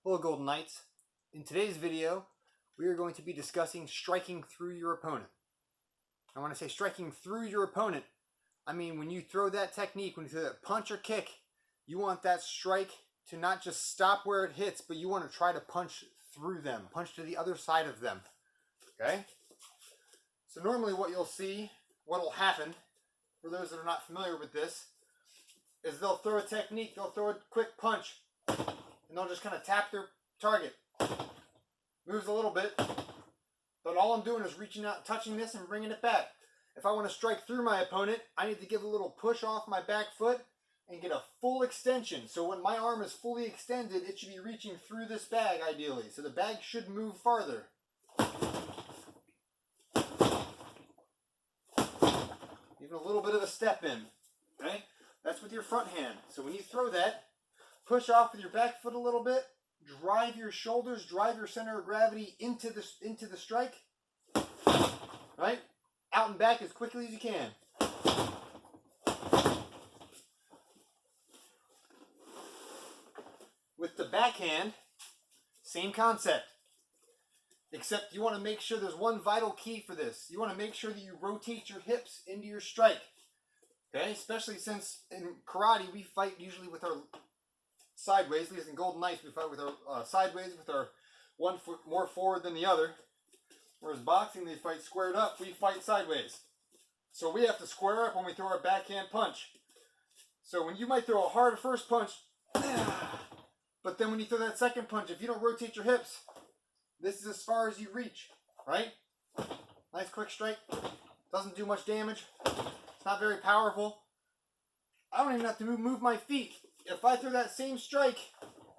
Hello Golden Knights. In today's video, we are going to be discussing striking through your opponent. I want to say striking through your opponent. I mean when you throw that technique, when you throw that punch or kick, you want that strike to not just stop where it hits, but you want to try to punch through them, punch to the other side of them. Okay? So normally what you'll see, what will happen, for those that are not familiar with this, is they'll throw a technique, they'll throw a quick punch, and they'll just kind of tap their target. Moves a little bit, but all I'm doing is reaching out, touching this, and bringing it back. If I want to strike through my opponent, I need to give a little push off my back foot and get a full extension. So when my arm is fully extended, it should be reaching through this bag ideally. So the bag should move farther. Even a little bit of a step in. Okay? That's with your front hand. So when you throw that, push off with your back foot a little bit, drive your shoulders, drive your center of gravity into the strike, right? Out and back as quickly as you can. With the backhand, same concept, except you want to make sure there's one vital key for this. You want to make sure that you rotate your hips into your strike, okay? Especially since in karate, we fight usually with our sideways, at least in Golden Knights, we fight with our sideways, with our one foot more forward than the other. Whereas boxing, they fight squared up, we fight sideways. So we have to square up when we throw our backhand punch. So when you might throw a hard first punch, but then when you throw that second punch, if you don't rotate your hips, this is as far as you reach, right? Nice quick strike, doesn't do much damage, it's not very powerful. I don't even have to move my feet. If I throw that same strike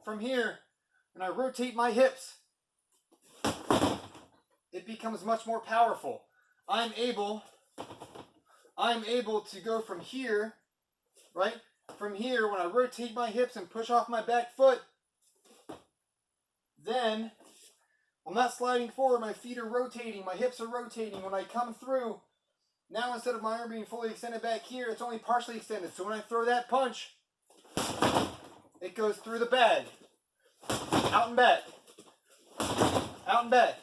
from here and I rotate my hips, it becomes much more powerful. I'm able to go from here, right? From here, when I rotate my hips and push off my back foot, then I'm not sliding forward, my feet are rotating, my hips are rotating. When I come through, now instead of my arm being fully extended back here, it's only partially extended. So when I throw that punch, it goes through the bag, out and back, out and back,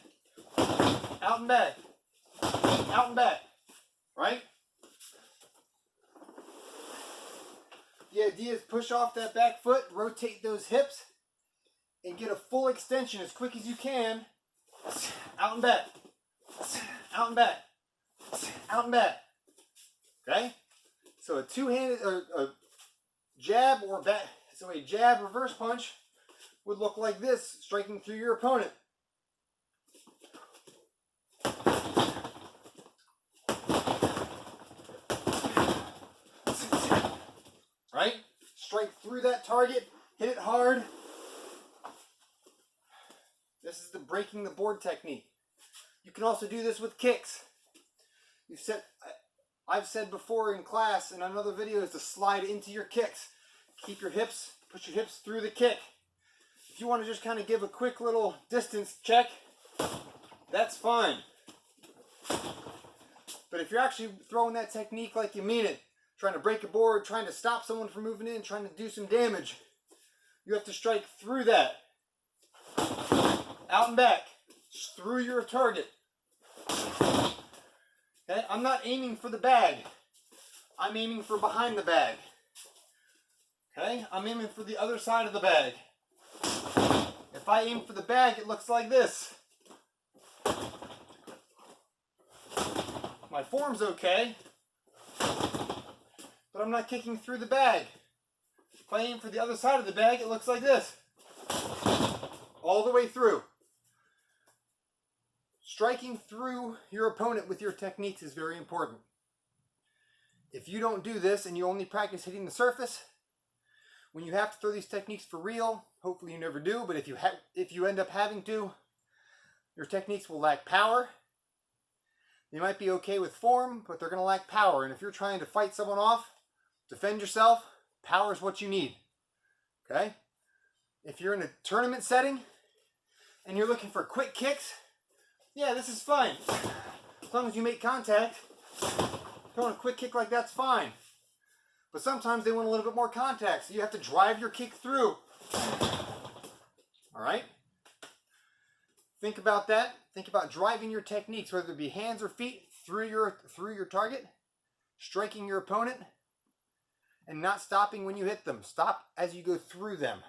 out and back, out and back, right? The idea is push off that back foot, rotate those hips, and get a full extension as quick as you can, out and back, out and back, out and back, okay? So a two-handed, or a jab or back, so a jab reverse punch would look like this, striking through your opponent. Right? Strike through that target, hit it hard. This is the breaking the board technique. You can also do this with kicks. I've said before in class and on other videos to slide into your kicks. Keep your hips, push your hips through the kick. If you want to just kind of give a quick little distance check, that's fine. But if you're actually throwing that technique like you mean it, trying to break a board, trying to stop someone from moving in, trying to do some damage, you have to strike through that. Out and back, just through your target. Okay? I'm not aiming for the bag. I'm aiming for behind the bag. Okay? I'm aiming for the other side of the bag. If I aim for the bag, it looks like this. My form's okay, but I'm not kicking through the bag. If I aim for the other side of the bag, it looks like this. All the way through. Striking through your opponent with your techniques is very important. If you don't do this and you only practice hitting the surface, when you have to throw these techniques for real, hopefully you never do, but if you end up having to, your techniques will lack power. They might be okay with form, but they're going to lack power. And if you're trying to fight someone off, defend yourself, power is what you need. Okay? If you're in a tournament setting and you're looking for quick kicks, yeah, this is fine. As long as you make contact, throwing a quick kick like that's fine. But sometimes they want a little bit more contact, so you have to drive your kick through. All right? Think about that. Think about driving your techniques, whether it be hands or feet, through your target, striking your opponent, and not stopping when you hit them. Stop as you go through them.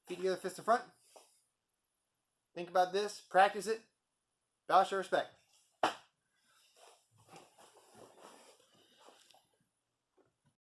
Feet together, fist in front. Think about this. Practice it. Bow, show respect.